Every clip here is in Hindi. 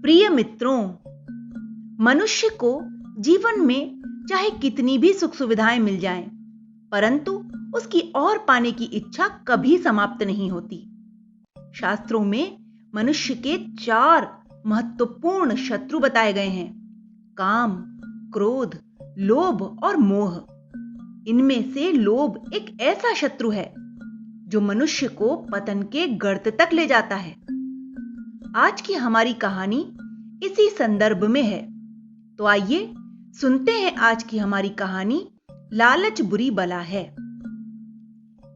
प्रिय मित्रों, मनुष्य को जीवन में चाहे कितनी भी सुख सुविधाएं मिल जाएं, परंतु उसकी और पाने की इच्छा कभी समाप्त नहीं होती। शास्त्रों में मनुष्य के 4 महत्वपूर्ण शत्रु बताए गए हैं: काम, क्रोध, लोभ और मोह। इनमें से लोभ एक ऐसा शत्रु है जो मनुष्य को पतन के गर्त तक ले जाता है। आज की हमारी कहानी इसी संदर्भ में है, तो आइए सुनते हैं आज की हमारी कहानी लालच बुरी बला है।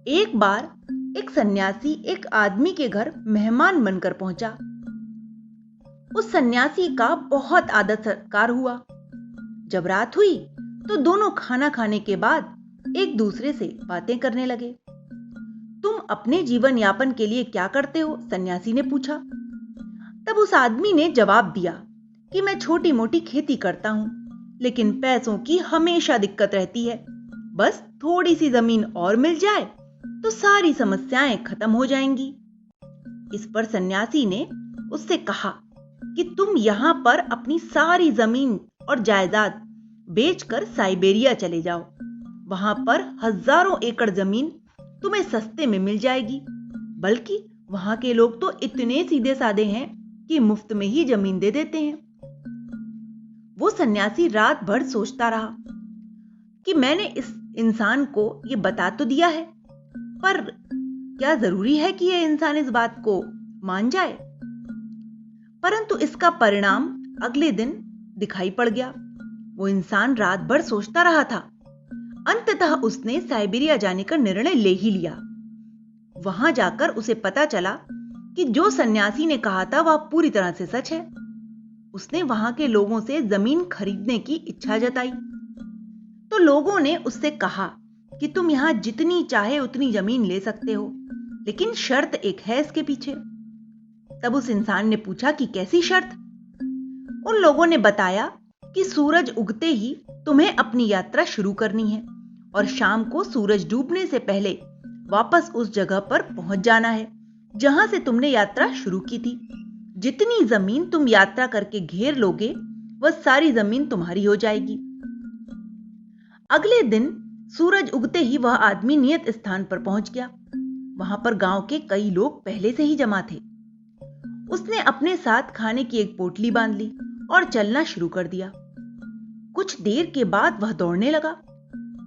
एक बार एक सन्यासी एक आदमी के घर मेहमान बनकर पहुंचा। उस सन्यासी का बहुत आदर सत्कार हुआ। जब रात हुई तो दोनों खाना खाने के बाद एक दूसरे से बातें करने लगे। तुम अपने जीवन यापन के लिए क्या करते हो? सन्यासी ने पूछा। तब उस आदमी ने जवाब दिया कि मैं छोटी मोटी खेती करता हूं, लेकिन पैसों की हमेशा दिक्कत रहती है। बस थोड़ी सी जमीन और मिल जाए तो सारी समस्याएं खत्म हो जाएंगी। इस पर सन्यासी ने उससे कहा कि तुम यहां पर अपनी सारी जमीन और जायदाद बेचकर साइबेरिया चले जाओ। वहां पर हजारों एकड़ जमीन तुम्हें सस्ते में मिल जाएगी। बल्कि वहां के लोग तो इतने सीधे साधे हैं कि मुफ्त में ही जमीन दे देते हैं। वो सन्यासी रात भर सोचता रहा कि मैंने इस इंसान को ये बता तो दिया है, पर क्या जरूरी है कि यह इंसान इस बात को मान जाए? परंतु इसका परिणाम अगले दिन दिखाई पड़ गया। वो इंसान रात भर सोचता रहा था। अंततः उसने साइबेरिया जाने का निर्णय ले ही लिया। वहां जाकर उसे पता चला कि जो सन्यासी ने कहा था वह पूरी तरह से सच है। उसने वहां के लोगों से जमीन खरीदने की इच्छा जताई। तो लोगों ने उससे कहा कि तुम यहां जितनी चाहे उतनी जमीन ले सकते हो, लेकिन शर्त एक है इसके पीछे। तब उस इंसान ने पूछा कि कैसी शर्त? उन लोगों ने बताया कि सूरज उगते ही तुम्हें अपनी यात्रा शुरू करनी है और शाम को सूरज डूबने से पहले वापस उस जगह पर पहुंच जाना है जहां से तुमने यात्रा शुरू की थी। जितनी जमीन तुम यात्रा करके घेर लोगे, वह सारी जमीन तुम्हारी हो जाएगी। अगले दिन सूरज उगते ही वह आदमी नियत स्थान पर पहुंच गया। वहां पर गांव के कई लोग पहले से ही जमा थे। उसने अपने साथ खाने की एक पोटली बांध ली और चलना शुरू कर दिया। कुछ देर के बाद वह दौड़ने लगा।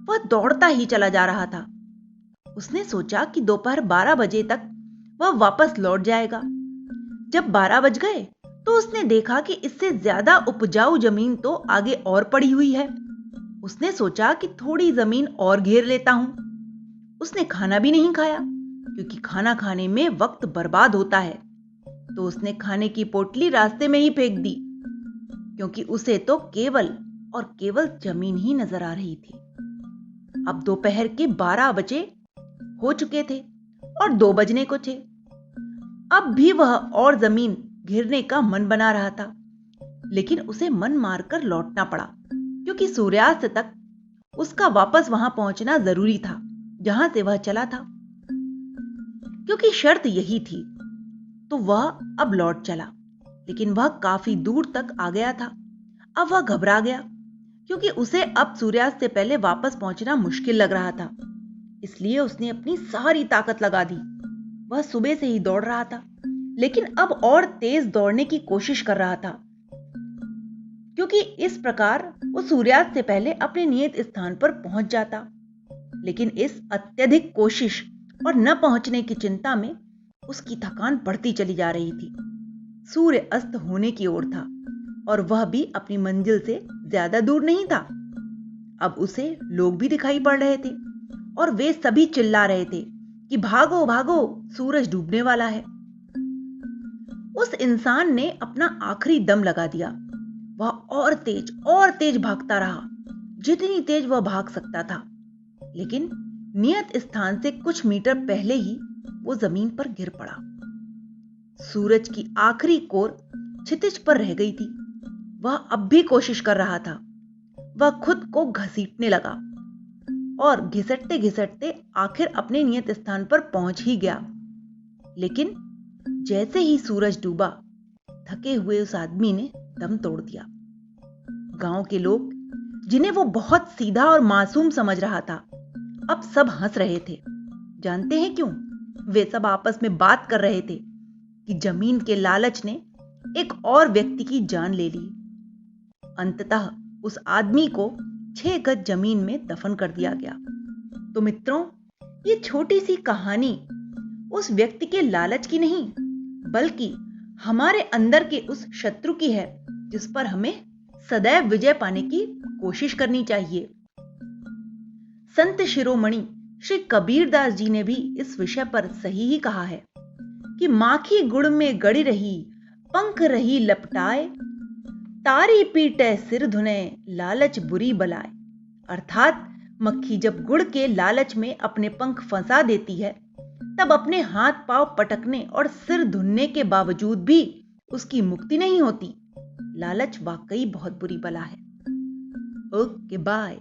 वह दौड़ता ही चला जा रहा था। उसने सोचा कि दोपहर 12 बजे तक वह वापस लौट जाएगा। जब 12 बज गए तो उसने देखा कि इससे ज्यादा उपजाऊ जमीन तो आगे और पड़ी हुई है। उसने सोचा कि थोड़ी जमीन और घेर लेता हूं। उसने खाना भी नहीं खाया, क्योंकि खाना खाने में वक्त बर्बाद होता है। तो उसने खाने की पोटली रास्ते में ही फेंक दी, क्योंकि उसे तो केवल और केवल जमीन ही नजर आ रही थी। अब दोपहर के 12 बजे हो चुके थे और 2 बजने को थे। अब भी वह और जमीन घेरने का मन बना रहा था, लेकिन उसे मन मारकर लौटना पड़ा, क्योंकि सूर्यास्त तक उसका वापस वहां पहुंचना जरूरी था जहां से वह चला था। क्योंकि शर्त यही थी, तो वह अब लौट चला, लेकिन वह काफी दूर तक आ गया था। अब वह घबरा गया, क्योंकि उसे अब सूर्यास्त से पहले वापस पहुंचना मुश्किल लग रहा था। इसलिए उसने अपनी सारी ताकत लगा दी। वह सुबह से ही दौड़ रहा था, लेकिन अब और तेज दौड़ने की कोशिश कर रहा था, क्योंकि इस प्रकार वो सूर्यास्त से पहले अपने नियत स्थान पर पहुंच जाता। लेकिन इस अत्यधिक कोशिश और न पहुंचने की चिंता में उसकी थकान बढ़ती चली जा रही थी। सूर्य अस्त होने की ओर था और वह भी अपनी मंजिल से ज्यादा दूर नहीं था। अब उसे लोग भी दिखाई पड़ रहे थे और वे सभी चिल्ला रहे थे कि भागो भागो, सूरज डूबने वाला है। उस इंसान ने अपना आखिरी दम लगा दिया। वह और तेज भागता रहा, जितनी तेज वह भाग सकता था। लेकिन नियत स्थान से कुछ मीटर पहले ही वो जमीन पर गिर पड़ा। सूरज की आखिरी कोर क्षितिज पर रह गई थी। वह अब भी कोशिश कर रहा था। वह खुद को घसीटने लगा और घिसटते घिसटते आखिर अपने नियत स्थान पर पहुंच ही गया। लेकिन जैसे ही सूरज डूबा, थके हुए उस आदमी ने दम तोड़ दिया। गांव के लोग, जिन्हें वो बहुत सीधा और मासूम समझ रहा था, अब सब हंस रहे थे। जानते हैं क्यों? वे सब आपस में बात कर रहे थे कि जमीन के लालच ने एक और व्यक्ति की जान ले ली। अंततः उस आदमी को 6 गज जमीन में दफन कर दिया गया। तो मित्रों, ये छोटी सी कहानी उस व्यक्ति के लालच की नहीं, बल्कि हमारे अंदर के उस शत्रु की है, जिस पर हमें सदैव विजय पाने की कोशिश करनी चाहिए। संत शिरोमणि श्री कबीरदास जी ने भी इस विषय पर सही ही कहा है कि माखी गुड़ में गड़ी रही, पंख रही लपटाए, तारी पीटे सिर धुने, लालच बुरी बलाए। अर्थात मक्खी जब गुड़ के लालच में अपने पंख फंसा देती है, तब अपने हाथ पांव पटकने और सिर धुनने के बावजूद भी उसकी मुक्ति नहीं होती। लालच वाकई बहुत बुरी बला है। Okay, bye.